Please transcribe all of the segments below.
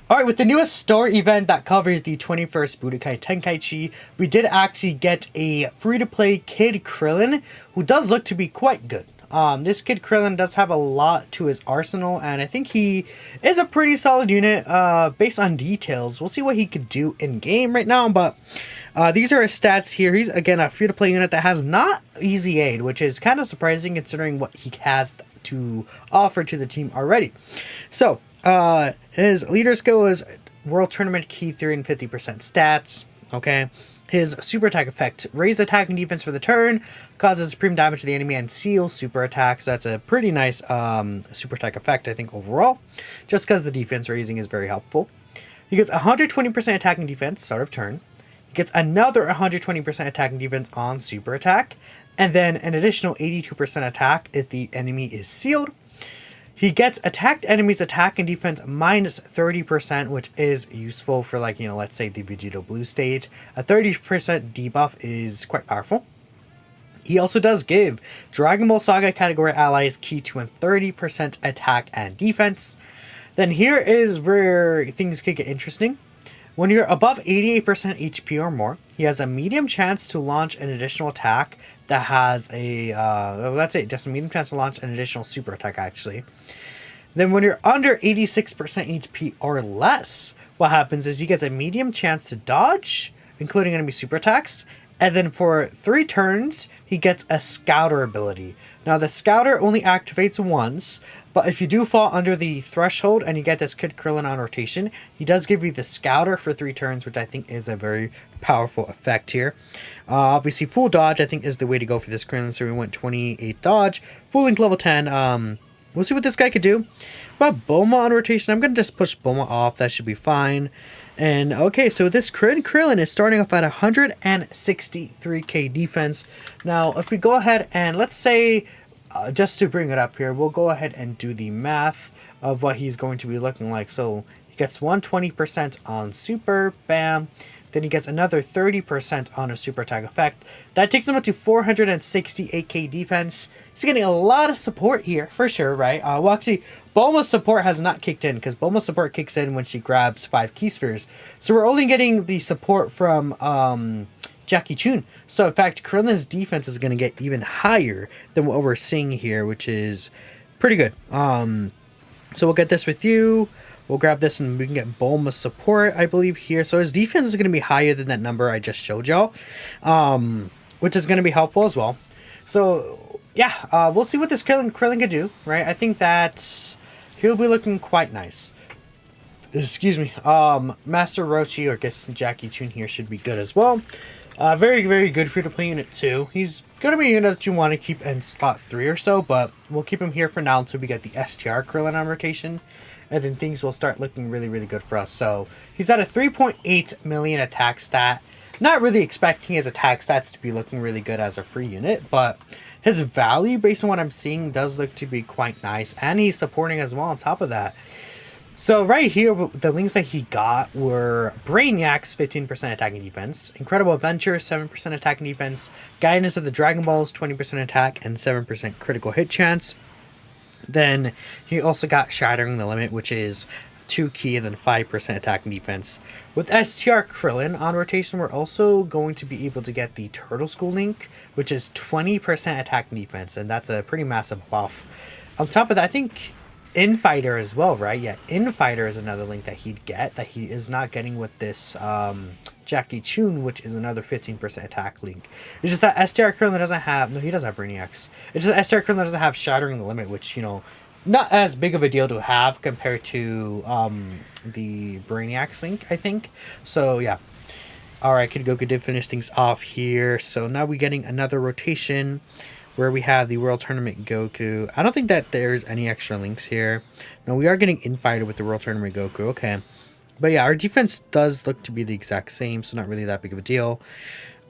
Alright, with the newest story event that covers the 21st Budokai Tenkaichi, we did actually get a free-to-play Kid Krillin, who does look to be quite good. This Kid Krillin does have a lot to his arsenal, and I think he is a pretty solid unit based on details. We'll see what he could do in-game right now, but these are his stats here. He's, again, a free-to-play unit that has not easy aid, which is kind of surprising considering what he has to offer to the team already. So, his leader skill is World Tournament Key 3 and 50% stats. Okay. His super attack effect, raise attack and defense for the turn, causes supreme damage to the enemy and seals super attacks. That's a pretty nice super attack effect, I think, overall. Just because the defense raising is very helpful. He gets 120% attack and defense, start of turn. He gets another 120% attack and defense on super attack. And then an additional 82% attack if the enemy is sealed. He gets attacked enemies attack and defense minus 30%, which is useful for, like, you know, let's say the Vegito Blue stage. A 30% debuff is quite powerful. He also does give Dragon Ball Saga category allies key to a 30% attack and defense. Then here is where things could get interesting. When you're above 88% HP or more, he has a medium chance to launch an additional attack that has a, let's say just a medium chance to launch an additional super attack, actually. Then when you're under 86% HP or less, what happens is he gets a medium chance to dodge, including enemy super attacks. And then for 3 turns, he gets a Scouter ability. Now, the Scouter only activates once, but if you do fall under the threshold and you get this Kid Krillin on rotation, he does give you the Scouter for 3 turns, which I think is a very powerful effect here. Obviously, full dodge, I think, is the way to go for this Krillin, so we went 28 dodge. Full link level 10, we'll see what this guy could do. But Bulma on rotation, I'm going to just push Bulma off, that should be fine. And okay, so this Krillin is starting off at 163k defense. Now, if we go ahead and let's say, just to bring it up here, we'll go ahead and do the math of what he's going to be looking like. So he gets 120% on super, bam. Then he gets another 30% on a super attack effect. That takes him up to 468k defense. He's getting a lot of support here, for sure, right? Well, actually, Bulma's support has not kicked in, because Bulma's support kicks in when she grabs 5 key spheres. So we're only getting the support from Jackie Chun. So, in fact, Krillin's defense is going to get even higher than what we're seeing here, which is pretty good. So we'll get this with you. We'll grab this and we can get Bulma's support, I believe, here. So his defense is going to be higher than that number I just showed y'all, which is going to be helpful as well. So, yeah, we'll see what this Krillin can do, right? I think that he'll be looking quite nice. Excuse me. Master Roshi, or I guess Jackie Chun here, should be good as well. Very, very good free-to-play unit, too. He's going to be a unit that you want to keep in slot 3 or so, but we'll keep him here for now until we get the STR Krillin on rotation. And then things will start looking really, really good for us. So he's at a 3.8 million attack stat. Not really expecting his attack stats to be looking really good as a free unit, but his value, based on what I'm seeing, does look to be quite nice. And he's supporting as well on top of that. So right here, the links that he got were Brainiac's 15% attack and defense, Incredible Adventure 7% attack and defense, Guidance of the Dragon Balls 20% attack and 7% critical hit chance. Then he also got Shattering the Limit, which is 2 key and then 5% attack and defense. With STR Krillin on rotation, we're also going to be able to get the Turtle School link, which is 20% attack and defense, and that's a pretty massive buff. On top of that, I think Infighter as well, right? Yeah, Infighter is another link that he'd get that he is not getting with this Jackie Chun, which is another 15% attack link. It's just that STR Krillin doesn't have, no, he does have Brainiacs. It's just that STR Krillin doesn't have Shattering the Limit, which, you know, not as big of a deal to have compared to the Brainiacs link, I think. So, yeah. Alright, Kid Goku did finish things off here. So now we're getting another rotation where we have the World Tournament Goku. I don't think that there's any extra links here. No, we are getting Infighter with the World Tournament Goku. Okay. But yeah, our defense does look to be the exact same, so not really that big of a deal.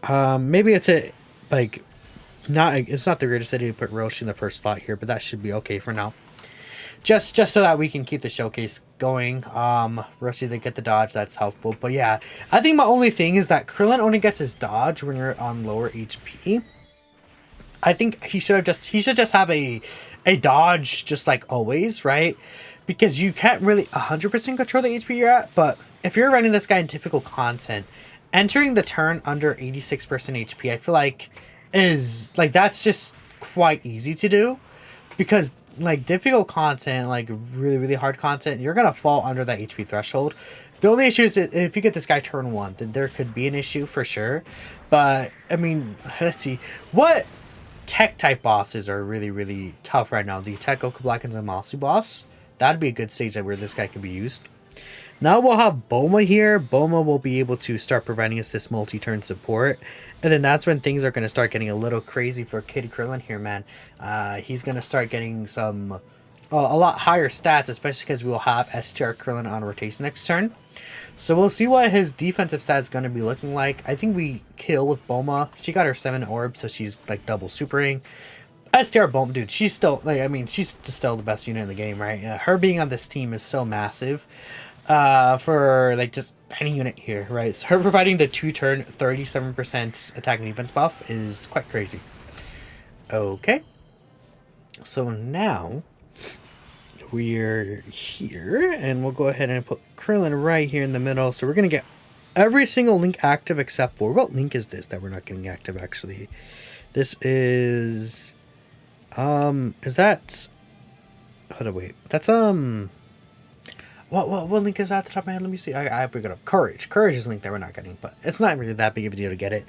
Maybe it's a, like, it's not the greatest idea to put Roshi in the first slot here, but that should be okay for now. Just so that we can keep the showcase going. Roshi, they get the dodge, that's helpful. But yeah, I think my only thing is that Krillin only gets his dodge when you're on lower HP. I think he should just have a dodge just like always, right? because you can't really 100% control the HP you're at, but if you're running this guy in difficult content, entering the turn under 86% HP, I feel like is like that's just quite easy to do, because like difficult content, like really hard content, you're gonna fall under that HP threshold. The only issue is that if you get this guy turn 1, then there could be an issue for sure. But I mean, let's see what tech type bosses are really tough right now. The Tech Goku Black and Zamasu boss, that'd be a good stage where this guy can be used. Now we'll have Bulma here. Bulma will be able to start providing us this multi-turn support. And then that's when things are going to start getting a little crazy for Kid Krillin here, man. He's going to start getting some a lot higher stats, especially because we will have STR Krillin on rotation next turn. So we'll see what his defensive stats is going to be looking like. I think we kill with Bulma. She got her 7 orbs, so she's like double supering. STR Bulma, dude, she's still, like, I mean, she's still the best unit in the game, right? Her being on this team is so massive for, like, just any unit here, right? So her providing the 2-turn 37% attack and defense buff is quite crazy. Okay. So now we're here, and we'll go ahead and put Krillin right here in the middle. So we're going to get every single link active except for, what link is this that we're not getting active, actually? This is... is that... Hold on, wait. That's, what link is that at the top of my head? Let me see. I pick it up. Courage. Courage is a link that we're not getting, but it's not really that big of a deal to get it.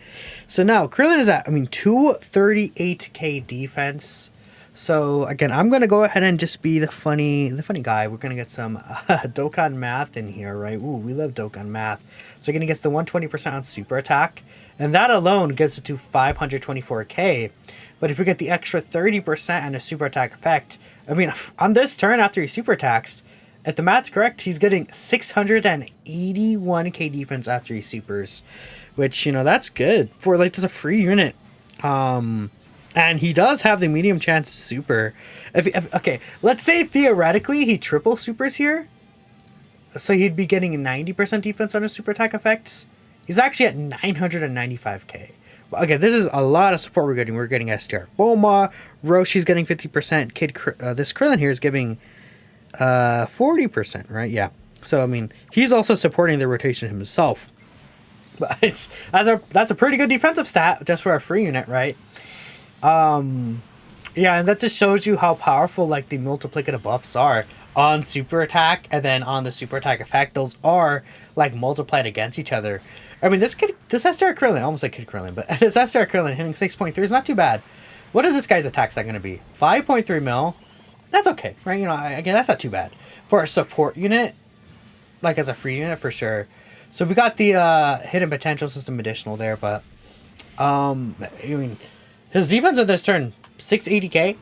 So now, Krillin is at, 238k defense. So, again, I'm going to go ahead and just be the funny guy. We're going to get some Dokkan math in here, right? Ooh, we love Dokkan math. So, again, he gets the 120% on super attack. And that alone gets it to 524k. But if we get the extra 30% and a super attack effect, I mean, on this turn after he super attacks, if the math's correct, he's getting 681k defense after he supers. Which, that's good for, like, just a free unit. And he does have the medium chance to super. Okay, let's say theoretically he triple supers here. So he'd be getting 90% defense on his super attack effects. He's actually at 995k. Again, this is a lot of support we're getting. We're getting STR Bulma. Roshi's getting 50%. This Krillin here is giving 40%, right? Yeah. So, I mean, he's also supporting the rotation himself. But that's a pretty good defensive stat just for a free unit, right? Yeah, and that just shows you how powerful, like, the multiplicative buffs are on super attack and then on the super attack effect. Those are, like, multiplied against each other. I mean, this STR Krillin, almost like Kid Krillin, but this STR Krillin hitting 6.3 is not too bad. What is this guy's attack stat going to be? 5.3 mil? That's okay, right? Again, that's not too bad. For a support unit, like as a free unit, for sure. So we got the hidden potential system additional there, but, I mean, his defense on this turn, 680k.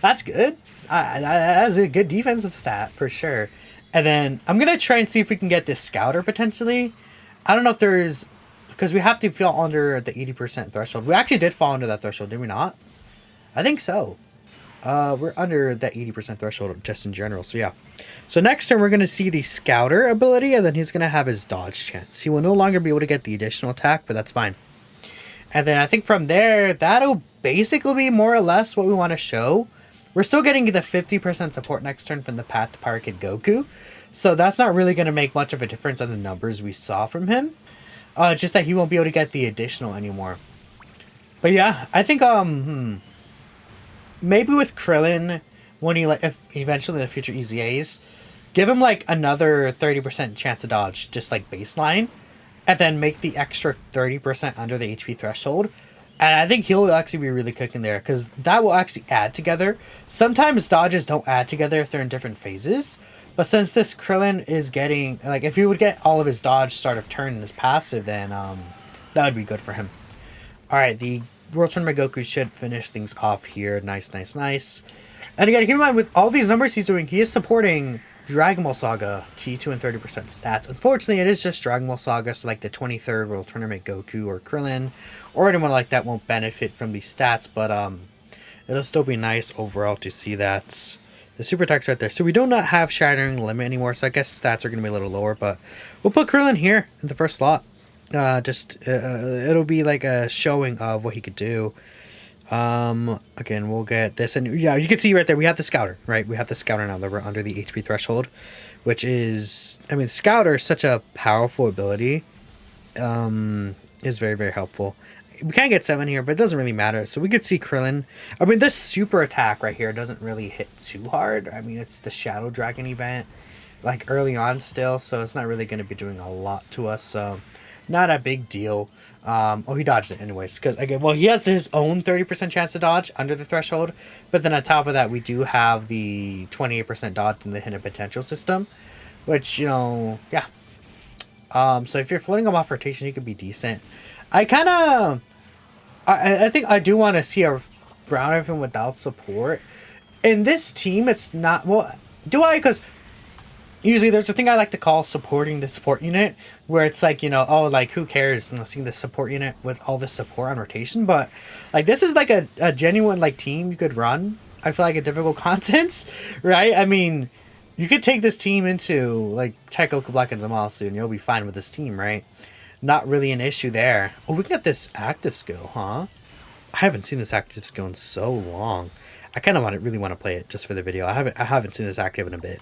That's good. That's a good defensive stat, for sure. And then I'm going to try and see if we can get this Scouter, potentially. I don't know if there's... Because we have to fall under the 80% threshold. We actually did fall under that threshold, did we not? I think so. We're under that 80% threshold just in general, so yeah. So next turn, we're going to see the Scouter ability, and then he's going to have his dodge chance. He will no longer be able to get the additional attack, but that's fine. And then I think from there, that'll basically be more or less what we want to show. We're still getting the 50% support next turn from the Path to Power Kid Goku. So that's not really going to make much of a difference on the numbers we saw from him. Just that he won't be able to get the additional anymore. But yeah, I think maybe with Krillin, when he if eventually in the future EZAs, give him like another 30% chance to dodge, just like baseline, and then make the extra 30% under the HP threshold. And I think he'll actually be really cooking there, because that will actually add together. Sometimes dodges don't add together if they're in different phases. But since this Krillin is getting, like, if he would get all of his dodge start of turn in his passive, then that would be good for him. Alright, the World Tournament Goku should finish things off here. Nice. And again, keep in mind, with all these numbers he's doing, he is supporting Dragon Ball Saga, key 2 and 30% stats. Unfortunately, it is just Dragon Ball Saga, so like the 23rd World Tournament Goku or Krillin, or anyone like that won't benefit from these stats, but it'll still be nice overall to see that. The super attack's right there. So we do not have Shattering Limit anymore, so I guess stats are going to be a little lower, but we'll put Krillin here in the first slot. It'll be like a showing of what he could do. Again, we'll get this, and yeah, you can see right there, we have the Scouter, right? We have the Scouter now that we're under the HP threshold, which is, I mean, Scouter is such a powerful ability, is very, very helpful. We can't get 7 here, but it doesn't really matter. So we could see Krillin. I mean, this super attack right here doesn't really hit too hard. I mean, it's the Shadow Dragon event, like early on still, so it's not really going to be doing a lot to us, so not a big deal. Oh, he dodged it anyways, because again, well, he has his own 30% chance to dodge under the threshold, but then on top of that, we do have the 28% dodge in the hidden potential system, which, you know, yeah. So if you're floating him off rotation, he could be decent. I think I do want to see a Brown Ribbon without support. In this team, it's not, well, do I? Because usually there's a thing I like to call supporting the support unit, where it's like, you know, oh, like, who cares, you know, seeing the support unit with all this support on rotation. But like, this is like a genuine like team you could run. I feel like a difficult contents, right? I mean, you could take this team into like Tech Goku Black and Zamasu and you'll be fine with this team, right? Not really an issue there. Oh, we got this active skill, huh? I haven't seen this active skill in so long. I kind of really want to play it just for the video. I haven't seen this active in a bit.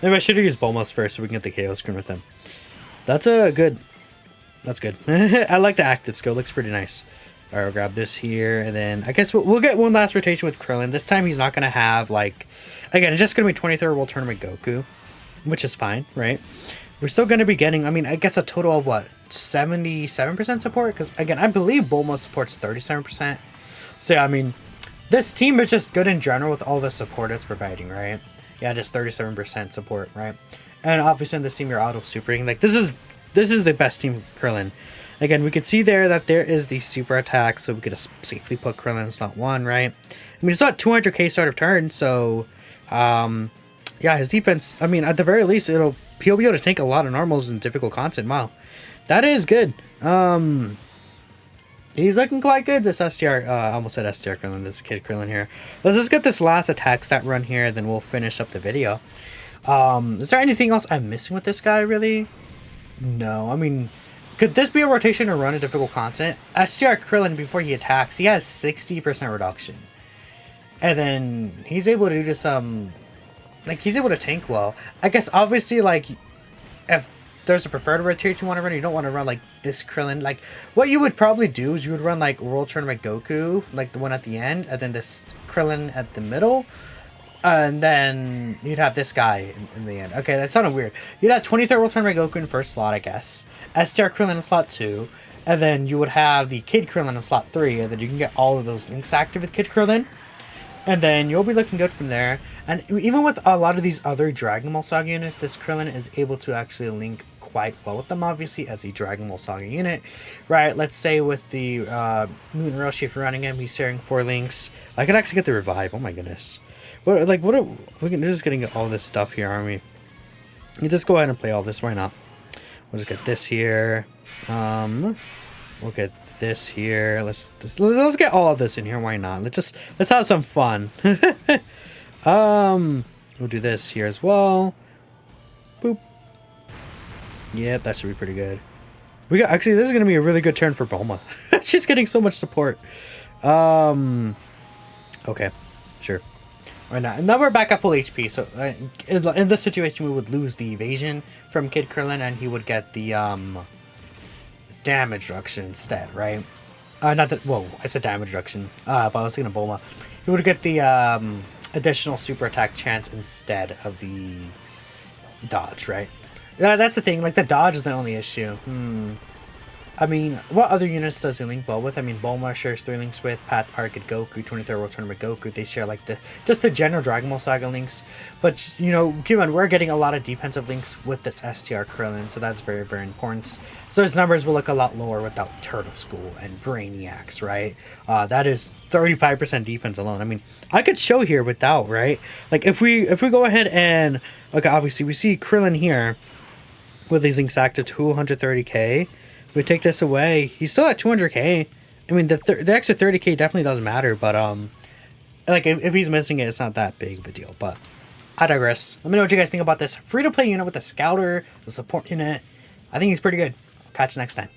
Maybe I should have used Bulma's first so we can get the KO screen with him. That's good. That's good. I like the active skill. Looks pretty nice. Alright, we'll grab this here, and then I guess we'll get one last rotation with Krillin. This time he's not going to have, like... Again, it's just going to be 23rd World Tournament Goku, which is fine, right? We're still going to be getting, I mean, I guess a total of, what, 77% support? Because, again, I believe Bulma supports 37%. So, yeah, I mean, this team is just good in general with all the support it's providing, right? Yeah, just 37% support, right? And obviously in this team, you're auto supering. Like, this is the best team for Krillin. Again, we could see there that there is the super attack, so we could just safely put Krillin in slot 1, right? I mean, it's not 200k start of turn, so, yeah, his defense, I mean, at the very least, he'll be able to take a lot of normals and difficult content. Wow, that is good. He's looking quite good, this STR, I almost said STR Krillin, this Kid Krillin here. Let's just get this last attack stat run here, then we'll finish up the video. Is there anything else I'm missing with this guy, really? No, I mean... Could this be a rotation or run a difficult content? STR Krillin, before he attacks, he has 60% reduction. And then he's able to do some... Like, he's able to tank well. I guess, obviously, like, if there's a preferred rotation you want to run, you don't want to run, like, this Krillin. Like, what you would probably do is you would run, like, World Tournament Goku, like the one at the end, and then this Krillin at the middle. And then you'd have this guy in the end. Okay, that sounded weird. You'd have 23rd World Tournament Goku in first slot, I guess. STR Krillin in slot 2. And then you would have the Kid Krillin in slot 3. And then you can get all of those links active with Kid Krillin. And then you'll be looking good from there. And even with a lot of these other Dragon Ball Saga units, this Krillin is able to actually link quite well with them, obviously, as a Dragon Ball Saga unit. Right, let's say with the Moon Roshi, if you're running him, he's sharing 4 links. I could actually get the revive. Oh my goodness. We're just getting all this stuff here, aren't we? You just go ahead and play all this. Why not? We'll just get this here. We'll get this here. Let's get all of this in here. Why not? Let's have some fun. We'll do this here as well. Boop. Yep, that should be pretty good. Actually, this is gonna be a really good turn for Bulma. She's getting so much support. Okay, sure. Right now, and now we're back at full HP. So in this situation, we would lose the evasion from Kid Krillin, and he would get the damage reduction instead, right? Not that. Whoa, I said damage reduction. But I was thinking of Bulma. He would get the additional super attack chance instead of the dodge, right? That's the thing. Like, the dodge is the only issue. I mean, what other units does he link well with? I mean, Bulma shares 3 links with, Path Park and Goku, 23rd World Tournament Goku. They share, like, just the general Dragon Ball Saga links. But, you know, keep in mind, we're getting a lot of defensive links with this STR Krillin, so that's very, very important. So his numbers will look a lot lower without Turtle School and Brainiacs, right? That is 35% defense alone. I mean, I could show here without, right? Like, if we go ahead and... Okay, obviously, we see Krillin here with these links active, 230k. We take this away. He's still at 200k. I mean, the extra 30k definitely does matter, but like if he's missing it, it's not that big of a deal. But I digress. Let me know what you guys think about this free-to-play unit with the Scouter, the support unit. I think he's pretty good. Catch you next time.